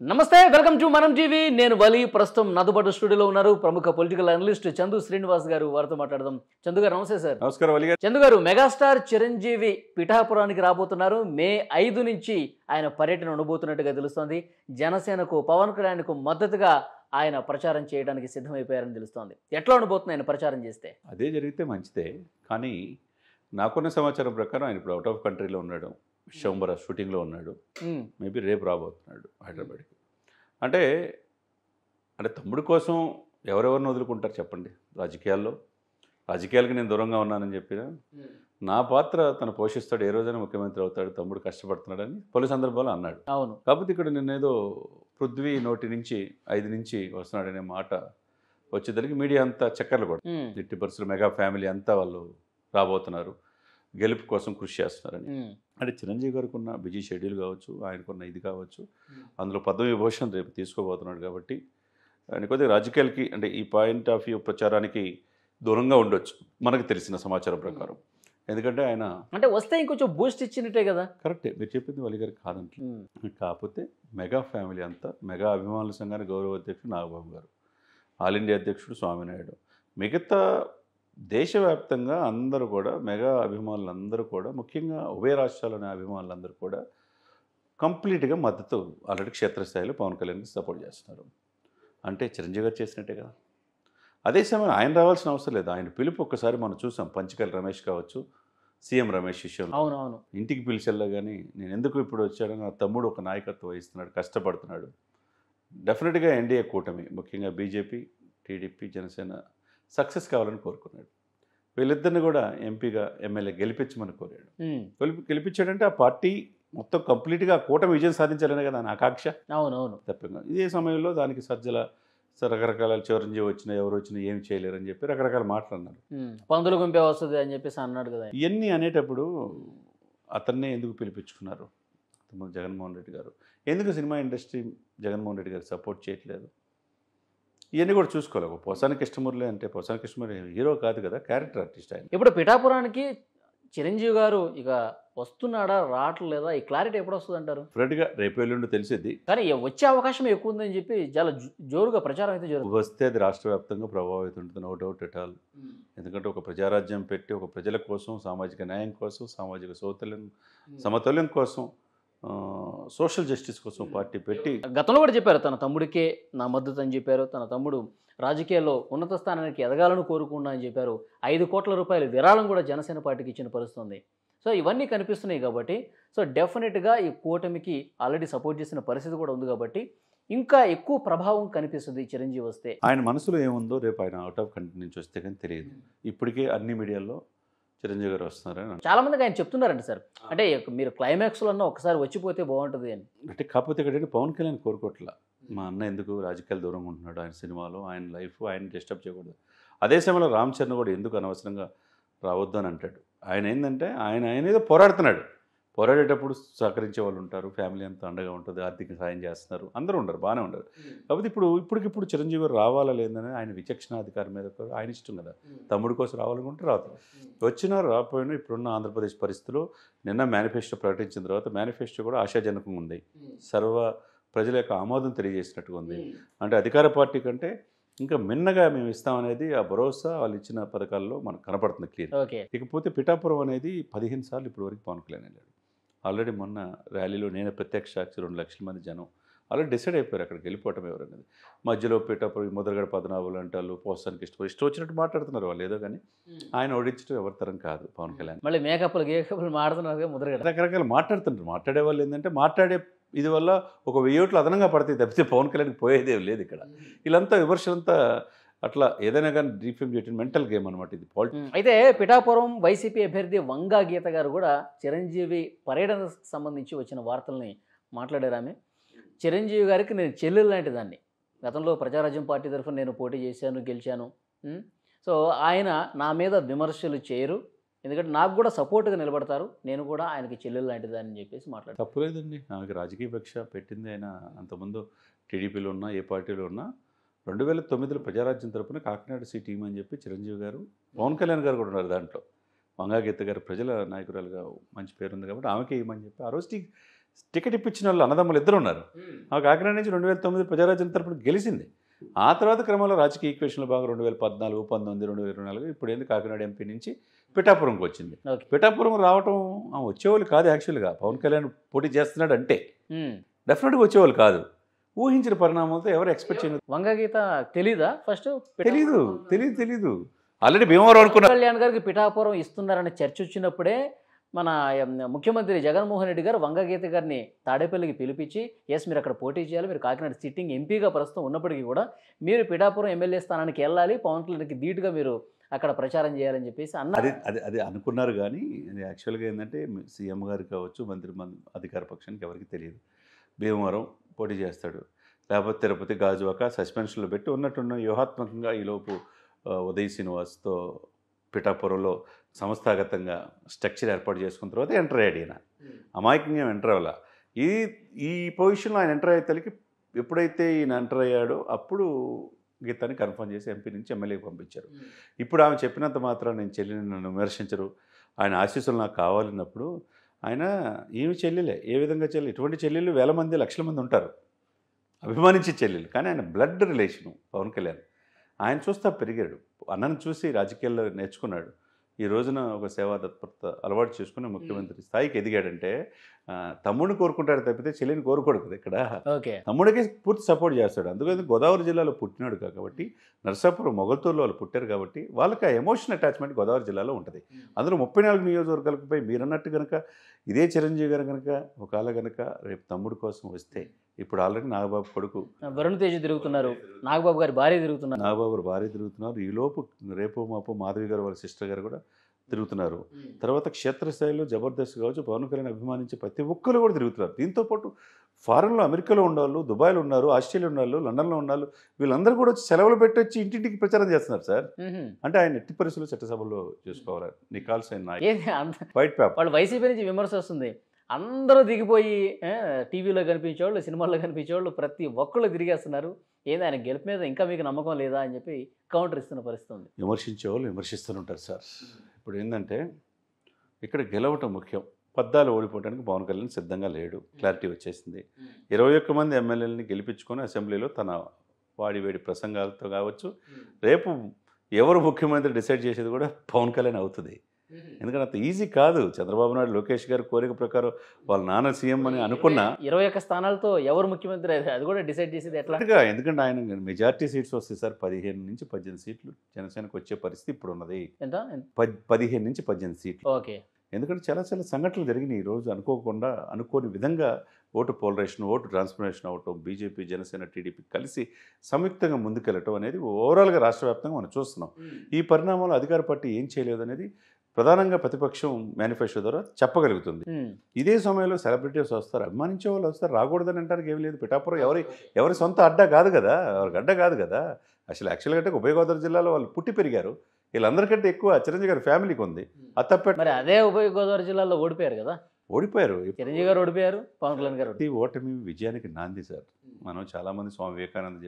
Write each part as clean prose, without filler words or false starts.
నమస్తే, welcome to మనం TV. నేను వలి. ప్రస్తుతం నాతో పాటు స్టూడియోలో ఉన్నారు ప్రముఖ పొలిటికల్ అనలిస్ట్ చందు శ్రీనివాస్ గారు. వారితో మాట్లాడదాం. చందు గారు నమస్తే సార్. నమస్కారం వలి గారు. చందు గారు, మెగాస్టార్ చిరంజీవి పిఠాపురానికి రాబోతున్నారు. మే 5 నుంచి ఆయన పర్యటన ఉండబోతున్నట్టుగా తెలుస్తోంది. జనసేనకు, పవన్ కళ్యాణ్కు మద్దతుగా ఆయన ప్రచారం చేయడానికి సిద్ధమైపోయారని తెలుస్తోంది. ఎట్లా ఉండబోతుంది ఆయన ప్రచారం చేస్తే? అదే జరిగితే మంచిదే, కానీ నాకున్న సమాచారం ప్రకారం ఆయన ఇప్పుడు అవుట్ ఆఫ్ కంట్రీలో ఉన్నాడు. విశ్వంబర షూటింగ్లో ఉన్నాడు. మేబీ రేపు రాబోతున్నాడు హైదరాబాద్కి. అంటే తమ్ముడి కోసం ఎవరెవరిని వదులుకుంటారు చెప్పండి? రాజకీయాలకి నేను దూరంగా ఉన్నానని చెప్పిన నా పాత్ర తను పోషిస్తాడు, ఏ రోజైనా ముఖ్యమంత్రి అవుతాడు, తమ్ముడు కష్టపడుతున్నాడని పలు సందర్భాలు అన్నాడు. అవును. కాకపోతే ఇక్కడ నేనేదో పృథ్వీ నోటి నుంచి 5 నుంచి వస్తున్నాడనే మాట వచ్చేదానికి మీడియా అంతా చక్కర్లు కూడా ఎట్టి పరిస్థితులు మెగా ఫ్యామిలీ అంతా వాళ్ళు రాబోతున్నారు, గెలుపు కోసం కృషి చేస్తున్నారని. అంటే చిరంజీవి గారికి ఉన్న బిజీ షెడ్యూల్ కావచ్చు, ఆయనకున్న ఇది కావచ్చు, అందులో పద్మవిభూషణ్ రేపు తీసుకోబోతున్నాడు కాబట్టి ఆయన కొద్దిగా రాజకీయాలకి అంటే ఈ పాయింట్ ఆఫ్ వ్యూ ప్రచారానికి దూరంగా ఉండొచ్చు మనకు తెలిసిన సమాచారం ప్రకారం. ఎందుకంటే ఆయన అంటే వస్తే ఇంకొంచెం బూస్ట్ ఇచ్చినట్టే కదా. కరెక్టే మీరు చెప్పింది వలి గారికి కాదంటే. కాకపోతే మెగా ఫ్యామిలీ అంతా, మెగా అభిమానుల సంఘానికి గౌరవ అధ్యక్షుడు నాగబాబు గారు, ఆల్ ఇండియా అధ్యక్షుడు స్వామినాయుడు, మిగతా దేశవ్యాప్తంగా అందరూ కూడా మెగా అభిమానులందరూ కూడా, ముఖ్యంగా ఉభయ రాష్ట్రాల్లోని అభిమానులందరూ కూడా కంప్లీట్గా మద్దతు ఆల్రెడీ క్షేత్రస్థాయిలో పవన్ కళ్యాణ్కి సపోర్ట్ చేస్తున్నారు. అంటే చిరంజీవి గారు చేసినట్టే కదా. అదే సమయం ఆయన రావాల్సిన అవసరం లేదు. ఆయన పిలుపు ఒక్కసారి మనం చూసాం. పంచకల్ రమేష్ కావచ్చు, సీఎం రమేష్ విషయం అవునవును ఇంటికి పిలిచెల్లా కానీ నేను ఎందుకు ఇప్పుడు వచ్చాడో, నా తమ్ముడు ఒక నాయకత్వం వహిస్తున్నాడు, కష్టపడుతున్నాడు. డెఫినెట్గా ఎన్డీఏ కూటమి, ముఖ్యంగా బీజేపీ, టీడీపీ, జనసేన సక్సెస్ కావాలని కోరుకున్నాడు. వీళ్ళిద్దరిని కూడా ఎంపీగా, ఎమ్మెల్యే గెలిపించమని కోరాడు. గెలిపించాడంటే ఆ పార్టీ మొత్తం కంప్లీట్గా కూటమి విజయం సాధించాలనే కదా నా ఆకాంక్ష. అవునవును. తప్పకుండా ఇదే సమయంలో దానికి సజ్జల రకరకాల చిరంజీవి వచ్చినా ఎవరు వచ్చినా ఏమి చేయలేరని చెప్పి రకరకాల మాటలు అన్నారు. పందులు గుంపే వస్తుంది అని చెప్పేసి అన్నాడు కదా. ఇవన్నీ అనేటప్పుడు అతన్నే ఎందుకు పిలిపించుకున్నారు జగన్మోహన్ రెడ్డి గారు? ఎందుకు సినిమా ఇండస్ట్రీ జగన్మోహన్ రెడ్డి గారు సపోర్ట్ చేయట్లేదు? ఇవన్నీ కూడా చూసుకోవాలి. ఒక పోసాని కృష్ణమురళి అంటే పోసాని కృష్ణమురళి హీరో కాదు కదా, క్యారెక్టర్ ఆర్టిస్ట్ ఆయన. ఇప్పుడు పిఠాపురానికి చిరంజీవి గారు ఇక వస్తున్నాడా, రావట్లేదా, ఈ క్లారిటీ ఎప్పుడు వస్తుంది అంటారు? ఫ్రెండ్గా రేపు ఎల్లుండి తెలిసేది, కానీ వచ్చే అవకాశం ఎక్కువ ఉందని చెప్పి చాలా జోరుగా ప్రచారం అయితే జరుగుతుంది. వస్తే అది రాష్ట్ర వ్యాప్తంగా ప్రభావితం ఉంటుంది, నో డౌట్ ఎట్ ఆల్. ఎందుకంటే ఒక ప్రజారాజ్యం పెట్టి, ఒక ప్రజల కోసం, సామాజిక న్యాయం కోసం, సామాజిక సమతుల్యం కోసం, సోషల్ జస్టిస్ కోసం పార్టీ పెట్టి గతంలో కూడా చెప్పారు తన తమ్ముడికే నా మద్దతు అని చెప్పారు. తన తమ్ముడు రాజకీయాల్లో ఉన్నత స్థానానికి ఎదగాలని కోరుకున్నా అని చెప్పారు. 5 కోట్ల రూపాయల విరాళం కూడా జనసేన పార్టీకి ఇచ్చిన పరిస్థితుంది. సో ఇవన్నీ కనిపిస్తున్నాయి కాబట్టి, సో డెఫినెట్గా ఈ కూటమికి ఆల్రెడీ సపోర్ట్ చేసిన పరిస్థితి కూడా ఉంది కాబట్టి ఇంకా ఎక్కువ ప్రభావం కనిపిస్తుంది చిరంజీవి వస్తే. ఆయన మనసులో ఏముందో రేపు ఆయన అవుట్ ఆఫ్ కంట్రీ నుంచి వస్తే కానీ తెలియదు. ఇప్పటికే అన్ని మీడియాల్లో చిరంజీవి గారు వస్తున్నారని చాలా మందికి ఆయన చెప్తున్నారండి సార్. అంటే మీరు క్లైమాక్స్లో అన్న ఒకసారి వచ్చిపోతే బాగుంటుంది అని. అంటే కాకపోతే ఇక్కడ పవన్ కళ్యాణ్ కోరుకోవట్లా. మా అన్న ఎందుకు రాజకీయాలు దూరంగా ఉంటున్నాడు, ఆయన సినిమాలో, ఆయన లైఫ్ ఆయన డిస్టర్బ్ చేయకూడదు. అదే సమయంలో రామ్ చరణ్ కూడా ఎందుకు అనవసరంగా రావద్దు అని అంటాడు. ఆయన ఏంటంటే ఆయన ఏదో పోరాడుతున్నాడు. పోరాడేటప్పుడు సహకరించే వాళ్ళు ఉంటారు, ఫ్యామిలీ అంతా అండగా ఉంటుంది, ఆర్థిక సాయం చేస్తున్నారు, అందరూ ఉండరు, బాగానే ఉండరు. కాకపోతే ఇప్పటికిప్పుడు చిరంజీవి గారు రావాలా లేదని ఆయన విచక్షణాధికారం మీద ఆయన ఇష్టం కదా. తమ్ముడి కోసం రావాలనుకుంటే రాదు, వచ్చినా రాకపోయినా ఇప్పుడున్న ఆంధ్రప్రదేశ్ పరిస్థితుల్లో నిన్న మేనిఫెస్టో ప్రకటించిన తర్వాత మేనిఫెస్టో కూడా ఆశాజనకంగా ఉంది, సర్వ ప్రజల యొక్క ఆమోదం తెలియజేసినట్టుగా ఉంది. అంటే అధికార పార్టీ కంటే ఇంకా మిన్నగా మేము ఇస్తామనేది ఆ భరోసా వాళ్ళు ఇచ్చిన పథకాల్లో మనకు కనపడుతుంది క్లియర్. ఇకపోతే పిఠాపురం అనేది 15 సార్లు ఇప్పటి వరకు పవన్ కళ్యాణ్ వెళ్ళాడు. ఆల్రెడీ మొన్న ర్యాలీలో నేను ప్రత్యక్ష సాక్షి 2 లక్షల మంది జనం ఆల్రెడీ డిసైడ్ అయిపోయారు అక్కడికి వెళ్ళిపోవటం ఎవరనేది. మధ్యలో పిఠాపురం ముద్రగడ పద్మనాభులు అంటారు, పోస్తానికి ఇష్టం వచ్చినట్టు మాట్లాడుతున్నారు వాళ్ళు ఏదో, కానీ ఆయన ఓడించడం ఎవరి తరం కాదు పవన్ కళ్యాణ్. మళ్ళీ మేకప్లు మాట్లాడుతున్నారు, ముద్రగడ రకరకాల మాట్లాడుతుంటారు. మాట్లాడే వాళ్ళు ఏంటంటే మాట్లాడే ఇది వల్ల ఒక 1000 ఓట్లు అదనంగా పడతాయి తప్పితే పవన్ కళ్యాణ్కి పోయేదే లేదు ఇక్కడ. వీళ్ళంతా విమర్శలంతా అట్లా ఏదైనా కానీ డిఫేమ్ చేయటం మెంటల్ గేమ్ అనమాట ఇది. అయితే పిఠాపురం వైసీపీ అభ్యర్థి వంగా గీత గారు కూడా చిరంజీవి పర్యటనకు సంబంధించి వచ్చిన వార్తల్ని మాట్లాడారు. ఆమె చిరంజీవి గారికి నేను చెల్లెలు లాంటి దాన్ని, గతంలో ప్రజారాజ్యం పార్టీ తరఫున నేను పోటీ చేశాను, గెలిచాను. సో ఆయన నా మీద విమర్శలు చేయరు, ఎందుకంటే నాకు కూడా సపోర్ట్గా నిలబడతారు, నేను కూడా ఆయనకి చెల్లెలు లాంటిదని చెప్పేసి మాట్లాడారు. తప్పులేదండి, ఆమెకి రాజకీయ పక్ష పెట్టింది ఆయన. అంతకుముందు టీడీపీలో ఉన్నా, ఏ పార్టీలో ఉన్నా 2009లో ప్రజారాజ్యం తరపున కాకినాడ టీం అని చెప్పి చిరంజీవి గారు, పవన్ కళ్యాణ్ గారు కూడా ఉన్నారు దాంట్లో. వంగా గీత గారు ప్రజల నాయకురాలుగా మంచి పేరుంది కాబట్టి ఆమెకే ఇవ్వమని చెప్పి ఆ రోజు టికెట్ ఇప్పించిన వాళ్ళు అన్నదమ్ములు ఇద్దరు ఉన్నారు. ఆ కాకినాడ నుంచి 2009 ప్రజారాజ్యం తరపున గెలిచింది. ఆ తర్వాత క్రమంలో రాజకీయ ఈక్వేషన్లో భాగంగా 2014, 19, 2024 ఇప్పుడు ఏంది కాకినాడ ఎంపీ నుంచి పిఠాపురంకి వచ్చింది. పిఠాపురం రావటం వచ్చేవాళ్ళు కాదు యాక్చువల్గా. పవన్ కళ్యాణ్ పోటీ చేస్తున్నాడు అంటే డెఫినెట్గా వచ్చేవాళ్ళు కాదు. ఊహించిన పరిణామాలతో ఎవరు ఎక్స్పెక్ట్ చేయలేదు. వంగగీత తెలీదా ఫస్ట్? తెలీదు ఆల్రెడీ భీమవరం అనుకున్నారు. కళ్యాణ్ గారికి పిఠాపురం ఇస్తున్నారనే చర్చ వచ్చినప్పుడే మన ముఖ్యమంత్రి జగన్మోహన్ రెడ్డి గారు వంగగీత గారిని తాడేపల్లికి పిలిపించి మీరు అక్కడ పోటీ చేయాలి, మీరు కాకినాడ సిట్టింగ్ ఎంపీగా ప్రస్తుతం ఉన్నప్పటికీ కూడా మీరు పిఠాపురం ఎమ్మెల్యే స్థానానికి వెళ్ళాలి, పవన్ కళ్యాణ్కి ధీటుగా మీరు అక్కడ ప్రచారం చేయాలని చెప్పేసి అన్నారు. అది అనుకున్నారు. కానీ అది యాక్చువల్గా ఏంటంటే సీఎం గారికి కావచ్చు, అధికార పక్షానికి ఎవరికి తెలియదు. భీమవరం పోటీ చేస్తాడు, లేకపోతే తిరుపతి, గాజువాక సస్పెన్షన్లో పెట్టి ఉన్నట్టున్న వ్యూహాత్మకంగా ఈలోపు ఉదయ్ శ్రీనివాస్తో పిఠాపురంలో సంస్థాగతంగా స్ట్రక్చర్ ఏర్పాటు చేసుకున్న తర్వాత ఎంటర్ అయ్యాడు. ఈయన అమాయకంగా ఎంటర్ అవ్వాల. ఈ పొజిషన్లో ఆయన ఎంటర్ అయ్యేతలకి ఎప్పుడైతే ఈయన ఎంటర్ అయ్యాడో అప్పుడు గీతాన్ని కన్ఫర్మ్ చేసి ఎంపీ నుంచి ఎమ్మెల్యేకి పంపించారు. ఇప్పుడు ఆమె చెప్పినంత మాత్రం నేను చెల్లిని నన్ను విమర్శించరు, ఆయన ఆశీస్సులు నాకు కావాలన్నప్పుడు ఆయన ఈమె చెల్లెలే. ఏ విధంగా చెల్లి? ఇటువంటి చెల్లెళ్ళు వేల మంది, లక్షల మంది ఉంటారు అభిమానించే చెల్లెలు. కానీ ఆయన బ్లడ్ రిలేషను పవన్ కళ్యాణ్. ఆయన చూస్తా పెరిగాడు, అన్నను చూసి రాజకీయాల్లో నేర్చుకున్నాడు. ఈ రోజున ఒక సేవా తత్పరత అలవాటు చేసుకుని ముఖ్యమంత్రి స్థాయికి ఎదిగాడంటే తమ్ముడిని కోరుకుంటాడు తప్పితే చెల్లిని కోరుకోడు కదా. ఇక్కడ తమ్ముడికి పూర్తి సపోర్ట్ చేస్తాడు. అందుకని గోదావరి జిల్లాలో పుట్టినాడు కాబట్టి, నరసాపురం మొగల్తూరులో వాళ్ళు పుట్టారు కాబట్టి వాళ్ళకి ఆ ఎమోషన్ అటాచ్మెంట్ గోదావరి జిల్లాలో ఉంటుంది. అందులో 34 నియోజకవర్గాలపై మీరన్నట్టు కనుక ఇదే చిరంజీవి గారు కనుక ఒకవేళ కనుక రేపు తమ్ముడు కోసం వస్తే, ఇప్పుడు ఆల్రెడీ నాగబాబు కొడుకు వరుణ్ తేజ్ తిరుగుతున్నారు, నాగబాబు గారి భార్య తిరుగుతున్నారు, ఈలోపు రేపు మాపు మాధవి గారు వాళ్ళ సిస్టర్ గారు కూడా తిరుగుతున్నారు. తర్వాత క్షేత్రస్థాయిలో జబర్దస్త్ కావచ్చు, పవన్ కళ్యాణ్ అభిమానించే ప్రతి ఒక్కరు కూడా తిరుగుతున్నారు. దీంతోపాటు ఫారెన్లో, అమెరికాలో ఉన్నవాళ్ళు, దుబాయ్లో ఉన్నారు, ఆస్ట్రేలియా ఉన్నవాళ్ళు, లండన్లో ఉన్నవాళ్ళు, వీళ్ళందరూ కూడా వచ్చి సెలవులు పెట్టి వచ్చి ఇంటింటికి ప్రచారం చేస్తున్నారు సార్. అంటే ఆయన ఎట్టి పరిస్థితుల్లో చట్టసభలో చేసుకోవాలి. Nicol's white paper. వాళ్ళు వైసీపీ నుంచి విమర్శ వస్తుంది, అందరూ దిగిపోయి టీవీలో కనిపించేవాళ్ళు, సినిమాల్లో కనిపించేవాళ్ళు ప్రతి ఒక్కళ్ళు తిరిగేస్తున్నారు, ఏంది ఆయన గెలుపు మీద ఇంకా మీకు నమ్మకం లేదా అని చెప్పి కౌంటర్ ఇస్తున్న పరిస్థితి ఉంది. విమర్శించేవాళ్ళు విమర్శిస్తూనే ఉంటారు సార్. ఇప్పుడు ఏంటంటే ఇక్కడ గెలవటం ముఖ్యం. పద్దాలు ఓడిపోవడానికి పవన్ కళ్యాణ్ సిద్ధంగా లేడు, క్లారిటీ వచ్చేసింది. 21 మంది ఎమ్మెల్యేలని గెలిపించుకొని అసెంబ్లీలో తన వాడివేడి ప్రసంగాలతో కావచ్చు, రేపు ఎవరు ముఖ్యమంత్రి డిసైడ్ చేసేది కూడా పవన్ కళ్యాణ్ అవుతుంది. ఎందుకంటే అంత ఈజీ కాదు. చంద్రబాబు నాయుడు, లోకేష్ గారి కోరిక ప్రకారం వాళ్ళ నాన్న సీఎం అని అనుకున్న 21 స్థానాలతో ఎవరు ముఖ్యమంత్రి అది కూడా డిసైడ్ చేసేది ఎట్లా? ఎందుకంటే ఆయన మెజార్టీ సీట్స్ వస్తాయి సార్. 15 నుంచి 18 సీట్లు జనసేనకు వచ్చే పరిస్థితి ఇప్పుడు ఉన్నది. ఎంత? 15 నుంచి 18 సీట్లు. ఓకే. ఎందుకంటే చాలా సంఘటనలు జరిగినాయి ఈరోజు. అనుకోని విధంగా ఓటు పోలరైజేషన్, ఓటు ట్రాన్స్ఫర్మేషన్ అవటం, బీజేపీ, జనసేన, టీడీపీ కలిసి సంయుక్తంగా ముందుకెళ్ళటం అనేది ఓవరాల్గా రాష్ట్ర వ్యాప్తంగా మనం చూస్తున్నాం. ఈ పరిణామాలు అధికార పార్టీ ఏం చేయలేదు అనేది ప్రధానంగా ప్రతిపక్షం మేనిఫెస్టో ద్వారా చెప్పగలుగుతుంది. ఇదే సమయంలో సెలబ్రిటీస్ వస్తారు, అభిమానించే వాళ్ళు వస్తారు, రాకూడదని అంటానికి ఏమి లేదు. పిఠాపురం ఎవరి సొంత అడ్డా కాదు కదా, ఎవరికి అడ్డా కాదు కదా. అసలు యాక్చువల్గా అంటే ఉభయ గోదావరి జిల్లాలో వాళ్ళు పుట్టి పెరిగారు. వీళ్ళందరికంటే ఎక్కువ చిరంజీవి గారి ఫ్యామిలీకి ఉంది. మరి అదే ఉభయ గోదావరి జిల్లాలో ఓడిపోయారు కదా. ఓడిపోయారు, చిరంజీవి గారు ఓడిపోయారు, పవన్ కళ్యాణ్ గారు. ఓటమి విజయానికి నాంది సార్. మనం చాలామంది స్వామి వివేకానంద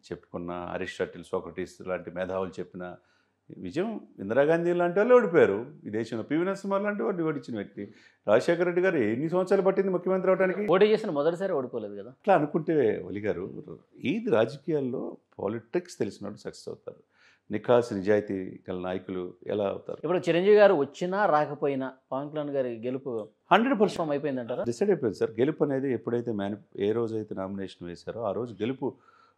చెప్పుకున్న, అరిస్టాటిల్, సోక్రటీస్ లాంటి మేధావులు చెప్పిన విజయం, ఇందిరాగాంధీ లాంటి వాళ్ళు ఓడిపోయారు ఈ దేశంలో. పివి నరసింహారావు లాంటి వాడిని ఓడించిన వ్యక్తి. రాజశేఖర రెడ్డి గారు ఎన్ని సంవత్సరాలు పట్టింది ముఖ్యమంత్రి అవడానికి? పోటీ చేసిన మొదటిసారి ఓడిపోలేదు కదా. అట్లా అనుకుంటే ఒలి గారు, ఇది రాజకీయాల్లో పాలిటిక్స్ తెలిసినట్టు సక్సెస్ అవుతారు. నిజాయితీ గల నాయకులు ఎలా అవుతారు? ఇప్పుడు చిరంజీవి గారు వచ్చినా రాకపోయినా పవన్ కళ్యాణ్ గారి గెలుపు 100% అయిపోయింది అంటారా? డిసైడ్ అయిపోయింది సార్. గెలుపు అనేది ఎప్పుడైతే ఏ రోజైతే నామినేషన్ వేశారో ఆ రోజు గెలుపు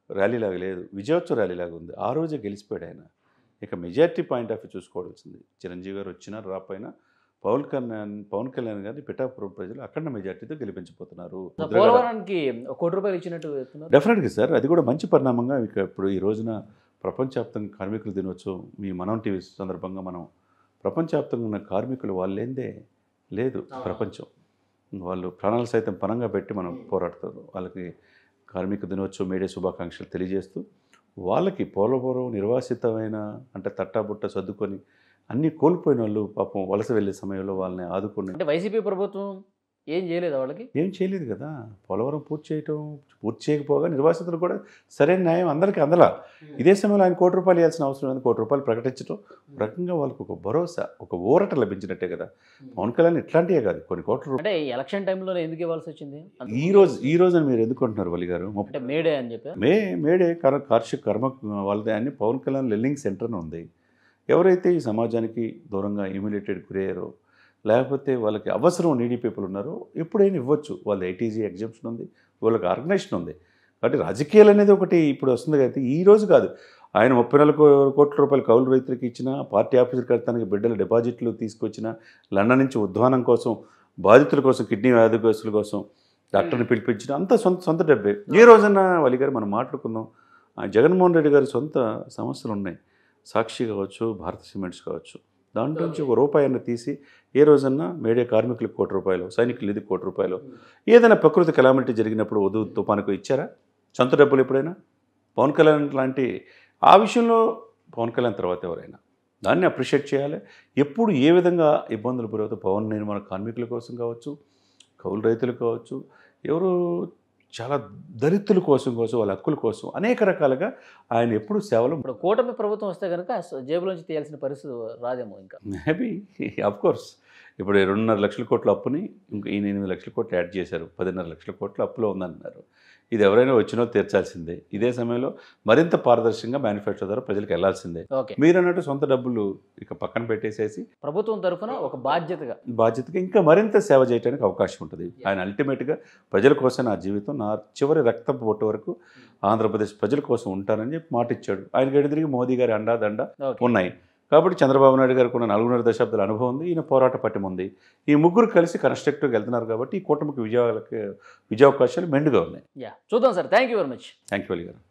ర్యాలీలాగా లేదు, విజయోత్సవ ర్యాలీలాగా ఉంది. ఆ రోజే గెలిచిపోయాడు ఆయన. ఇక మెజారిటీ పాయింట్ ఆఫ్ వ్యూ చూసుకోవాల్సింది. చిరంజీవి గారు వచ్చినా రాపోయినా పవన్ కళ్యాణ్ గారిని పిఠాపురం ప్రజలు అఖండ మెజార్టీతో గెలిపించబోతున్నారు. పోలవరానికి ₹1 ఇచ్చినట్టు డెఫినెట్గా సార్, అది కూడా మంచి పరిణామంగా. ఇక ఇప్పుడు ఈ రోజున ప్రపంచవ్యాప్తంగా కార్మికుల దినోత్సవం మీ మనం టీవీ సందర్భంగా మనం ప్రపంచవ్యాప్తంగా ఉన్న కార్మికులు వాళ్ళేందే లేదు ప్రపంచం. వాళ్ళు ప్రాణాలు సైతం పణంగా పెట్టి మనం పోరాడుతారు. వాళ్ళకి కార్మిక దినోత్సవం మీడియా శుభాకాంక్షలు తెలియజేస్తూ, వాళ్ళకి పోలవరం నిర్వాసితమైన అంటే తట్టాబుట్ట సర్దుకొని అన్నీ కోల్పోయిన వాళ్ళు పాపం వలస వెళ్ళే సమయంలో వాళ్ళని ఆదుకుని, అంటే వైసీపీ ప్రభుత్వం ఏం చేయలేదు వాళ్ళకి. ఏం చేయలేదు కదా. పోలవరం పూర్తి చేయకపోగా నిర్వాసితులు కూడా సరైన న్యాయం అందరికీ అందలా. ఇదే సమయంలో ఆయన ₹1 కోటి ఇవ్వాల్సిన అవసరం లేదు. ₹1 కోటి ప్రకటించడం రకంగా వాళ్ళకు ఒక భరోసా, ఒక ఊరట లభించినట్టే కదా. పవన్ కళ్యాణ్ ఇట్లాంటివే కాదు, కొన్ని కోట్ల రూపాయలు. అంటే ఎలక్షన్ టైంలోనే ఎందుకు ఇవ్వాల్సి వచ్చింది? ఈ రోజు మీరు ఎందుకు అంటున్నారు వలి గారు? అంటే మేడే అని చెప్పి మేడే కార్షిక కర్మ వాళ్ళదే అని పవన్ కళ్యాణ్ లెల్లింగ్ సెంటర్ ఉంది. ఎవరైతే ఈ సమాజానికి దూరంగా ఇమ్యూలేటెడ్ గురయ్యారో, లేకపోతే వాళ్ళకి అవసరం నీడీ పీపుల్ ఉన్నారో ఎప్పుడైనా ఇవ్వచ్చు. వాళ్ళ ఐటీజీ ఎగ్జామ్షన్ ఉంది, వాళ్ళకి ఆర్గనైజేషన్ ఉంది. కాబట్టి రాజకీయాలు అనేది ఒకటి ఇప్పుడు వస్తుంది కాబట్టి ఈ రోజు కాదు. ఆయన 34 కోట్ల రూపాయలు కౌలు రైతులకు ఇచ్చిన, పార్టీ ఆఫీసులు కడతానికి బిడ్డల డిపాజిట్లు తీసుకొచ్చిన, లండన్ నుంచి ఉద్వానం కోసం, బాధితుల కోసం, కిడ్నీ వ్యాధిగ్రస్తుల కోసం డాక్టర్ని పిలిపించిన, అంతా సొంత డబ్బే. ఏ రోజన్నా వలి గారు మనం మాట్లాడుకుందాం, జగన్మోహన్ రెడ్డి గారి సొంత సంస్థలు ఉన్నాయి. సాక్షి కావచ్చు, భారత సిమెంట్స్ కావచ్చు, దాంట్లో నుంచి ₹1 తీసి ఏ రోజన్నా మేడే కార్మికులకు ₹1 సైనికులు ఇది ₹1 ఏదైనా ప్రకృతి కెలామిటీ జరిగినప్పుడు తుఫానుకు ఇచ్చారా సొంత డబ్బులు ఎప్పుడైనా? పవన్ కళ్యాణ్ లాంటి ఆ విషయంలో పవన్ కళ్యాణ్ తర్వాత ఎవరైనా దాన్ని అప్రిషియేట్ చేయాలి. ఎప్పుడు ఏ విధంగా ఇబ్బందులు గురవుతాయి భవన నిర్మాణ కార్మికుల కోసం కావచ్చు, కౌలు రైతులు కావచ్చు, ఎవరు చాలా దళితుల కోసం వాళ్ళ హక్కుల కోసం అనేక రకాలుగా ఆయన ఎప్పుడు సేవలు. ఇప్పుడు కూటమి ప్రభుత్వం వస్తే కనుక జేబులోంచి తీయాల్సిన పరిస్థితి రాదేమో. ఇంకా మేబీ అఫ్కోర్స్ ఇప్పుడు 2.5 లక్షల కోట్ల అప్పుని ఇంకా ఈయన 8 లక్షల కోట్లు యాడ్ చేశారు. 10.5 లక్షల కోట్ల అప్పులో ఉందంటున్నారు. ఇది ఎవరైనా వచ్చినో తీర్చాల్సిందే. ఇదే సమయంలో మరింత పారదర్శకంగా మేనిఫెస్టో ద్వారా ప్రజలకు వెళ్లాల్సిందే. మీరు అన్నట్టు సొంత డబ్బులు ఇక పక్కన పెట్టేసేసి ప్రభుత్వం తరఫున ఒక బాధ్యతగా ఇంకా మరింత సేవ చేయడానికి అవకాశం ఉంటుంది. ఆయన అల్టిమేట్గా ప్రజల కోసం నా జీవితం, నా చివరి రక్తపు బొట్టు వరకు ఆంధ్రప్రదేశ్ ప్రజల కోసం ఉంటానని చెప్పి మాట ఇచ్చాడు. ఆయనకి ఎదురుగా మోదీ గారి అండాదండ ఉన్నాయి. కాబట్టి చంద్రబాబు నాయుడు గారికి ఉన్న 4.5 దశాబ్దాల అనుభవం ఉంది, ఈయన పోరాట పట్టిమ ఉంది. ఈ ముగ్గురు కలిసి కన్స్ట్రక్టివ్గా వెళ్తున్నారు కాబట్టి ఈ కూటమికి విజయావకాశాలు మెండుగా ఉన్నాయి. చూద్దాం sir. Thank you very much. Thank you Vali గారు.